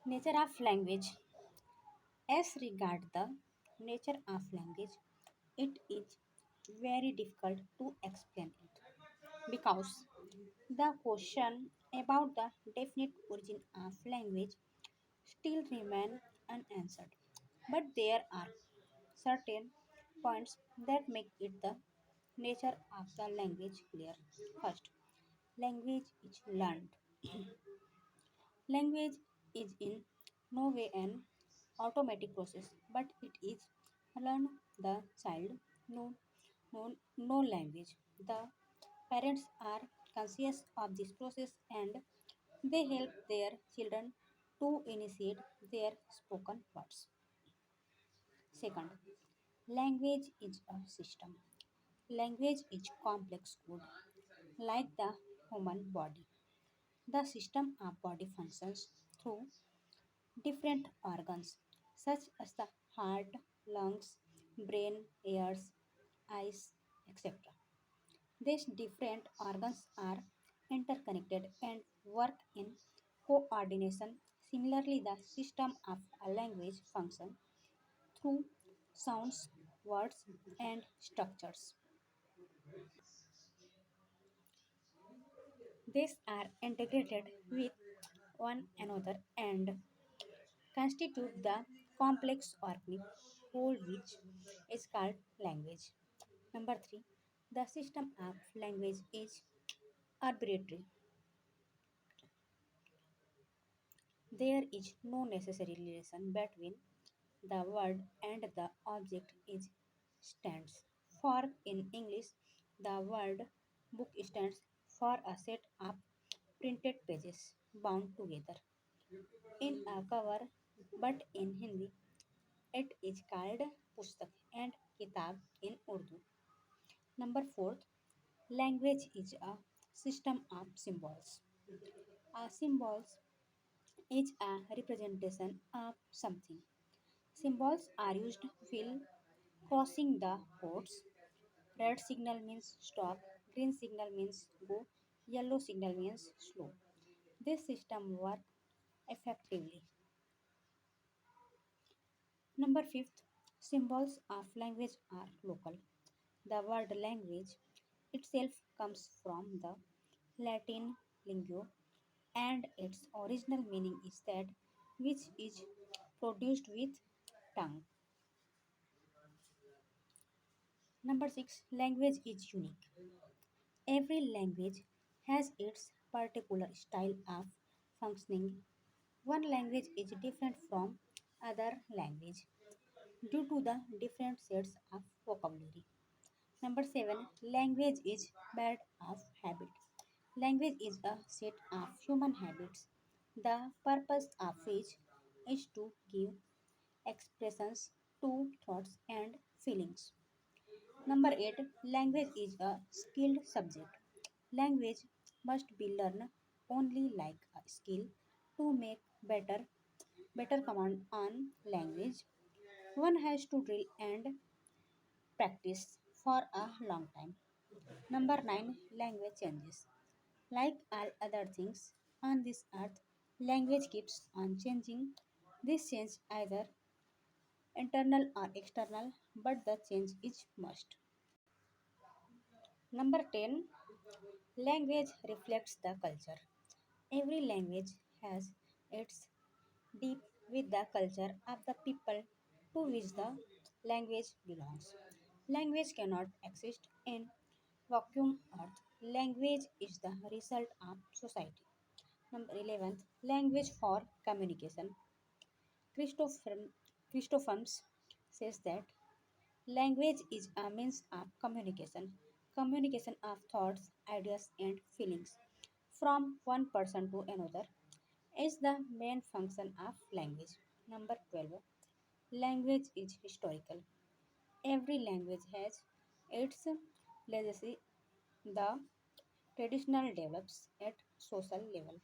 Nature of language. As regard the nature of language, it is very difficult to explain it because the question about the definite origin of language still remain unanswered. But there are certain points that make it the nature of the language clear. First, language is learned. Language is in no way an automatic process, but it is learned. The child no language. The parents are conscious of this process and they help their children to initiate their spoken words. Second, language is a system. Language is complex code, like the human body. The system of body functions through different organs such as the heart, lungs, brain, ears, eyes, etc. These different organs are interconnected and work in coordination. Similarly, the system of a language functions through sounds, words, and structures. These are integrated with one another and constitute the complex organic whole which is called language. Number three, the system of language is arbitrary. There is no necessary relation between the word and the object it stands for. In English, the word book stands for a set of printed pages bound together in a cover, but in Hindi it is called pustak and kitab in Urdu. Number four, language is a system of symbols. A symbols is a representation of something. Symbols are used while crossing the roads. Red signal means stop, green signal means go, yellow signal means slow. This system works effectively. Number fifth, symbols of language are local. The word language itself comes from the Latin lingua and its original meaning is that which is produced with tongue. Number 6, language is unique. Every language has its particular style of functioning. One language is different from other language due to the different sets of vocabulary. Number 7, language is made of habit. Language is a set of human habits, the purpose of which is to give expressions to thoughts and feelings. Number 8, language is a skilled subject. Language must be learned only like a skill to make better command on language. One has to drill and practice for a long time. Number 9, language changes. Like all other things on this earth, language keeps on changing. This change either internal or external, but the change is must. Number 10, language reflects the culture. Every language has its deep with the culture of the people to which the language belongs. Language cannot exist in vacuum earth. Language is the result of society. Number 11, language for communication. Christopher, Christophans says that language is a means of communication of thoughts, ideas, and feelings from one person to another is the main function of language. Number 12, language is historical. Every language has its legacy. The traditional develops at social level.